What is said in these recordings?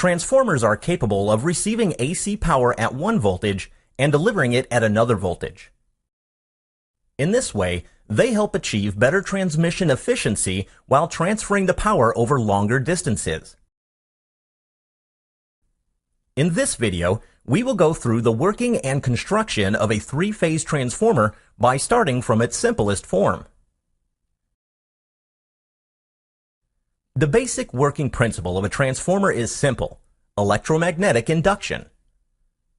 Transformers are capable of receiving AC power at one voltage and delivering it at another voltage. In this way, they help achieve better transmission efficiency while transferring the power over longer distances. In this video, we will go through the working and construction of a three-phase transformer by starting from its simplest form. The basic working principle of a transformer is simple: electromagnetic induction.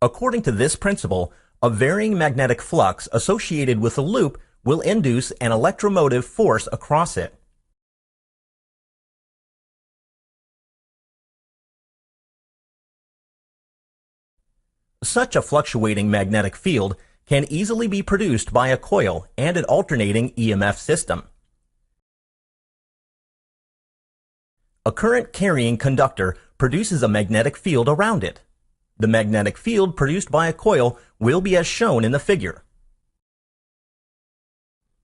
According to this principle, a varying magnetic flux associated with a loop will induce an electromotive force across it. Such a fluctuating magnetic field can easily be produced by a coil and an alternating EMF system. A current-carrying conductor produces a magnetic field around it. The magnetic field produced by a coil will be as shown in the figure.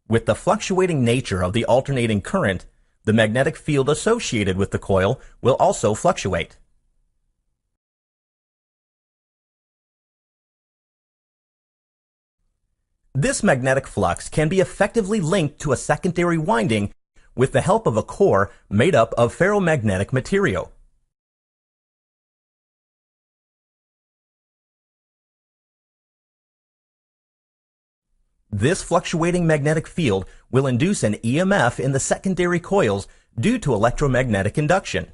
With the fluctuating nature of the alternating current, the magnetic field associated with the coil will also fluctuate. This magnetic flux can be effectively linked to a secondary winding with the help of a core made up of ferromagnetic material. This fluctuating magnetic field will induce an EMF in the secondary coils due to electromagnetic induction.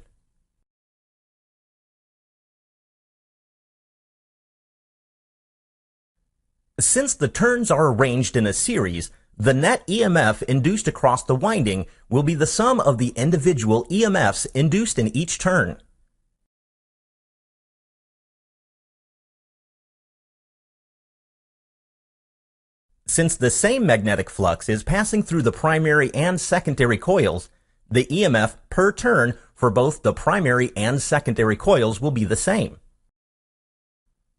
Since the turns are arranged in a series, the net EMF induced across the winding will be the sum of the individual EMFs induced in each turn. Since the same magnetic flux is passing through the primary and secondary coils, the EMF per turn for both the primary and secondary coils will be the same.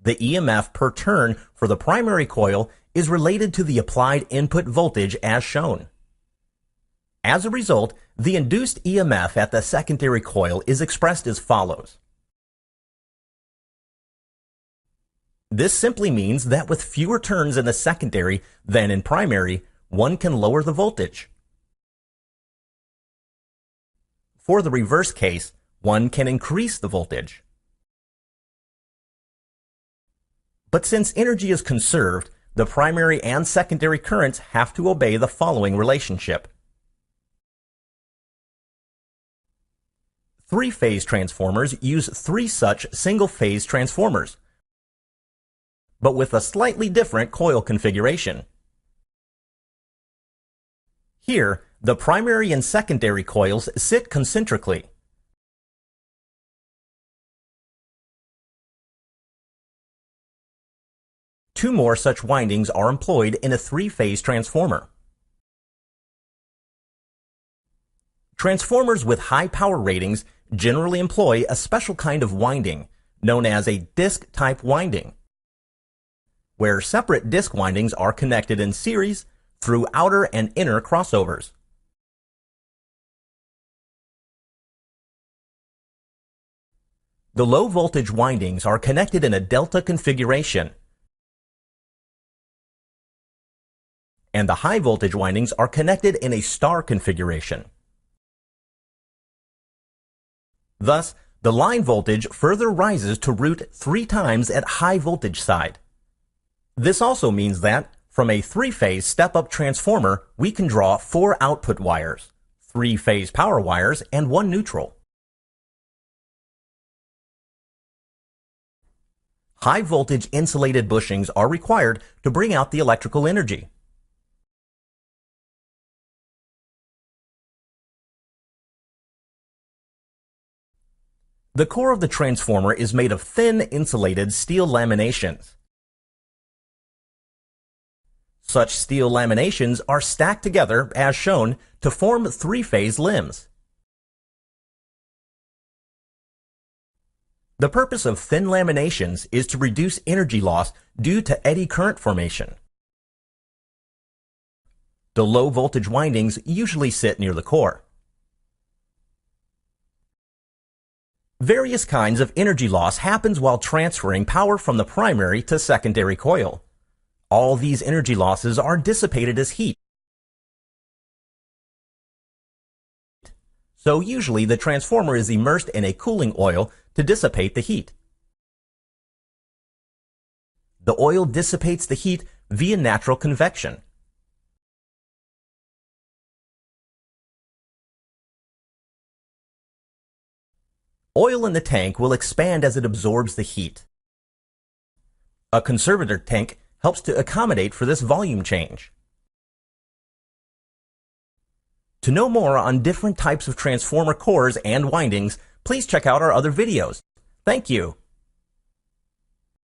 The EMF per turn for the primary coil is related to the applied input voltage as shown. As a result, the induced EMF at the secondary coil is expressed as follows. This simply means that with fewer turns in the secondary than in primary, one can lower the voltage. For the reverse case, one can increase the voltage. But since energy is conserved, the primary and secondary currents have to obey the following relationship. Three-phase transformers use three such single-phase transformers, but with a slightly different coil configuration. Here, the primary and secondary coils sit concentrically. Two more such windings are employed in a three-phase transformer. Transformers with high power ratings generally employ a special kind of winding, known as a disc-type winding, where separate disc windings are connected in series through outer and inner crossovers. The low-voltage windings are connected in a delta configuration, and the high-voltage windings are connected in a star configuration. Thus, the line voltage further rises to root 3 times at high voltage side. This also means that, from a three-phase step-up transformer, we can draw 4 output wires, 3 phase power wires, and 1 neutral. High-voltage insulated bushings are required to bring out the electrical energy. The core of the transformer is made of thin insulated steel laminations. Such steel laminations are stacked together, as shown, to form three-phase limbs. The purpose of thin laminations is to reduce energy loss due to eddy current formation. The low-voltage windings usually sit near the core. Various kinds of energy loss happens while transferring power from the primary to secondary coil. All these energy losses are dissipated as heat. So usually the transformer is immersed in a cooling oil to dissipate the heat. The oil dissipates the heat via natural convection. Oil in the tank will expand as it absorbs the heat. A conservator tank helps to accommodate for this volume change. To know more on different types of transformer cores and windings, please check out our other videos. Thank you.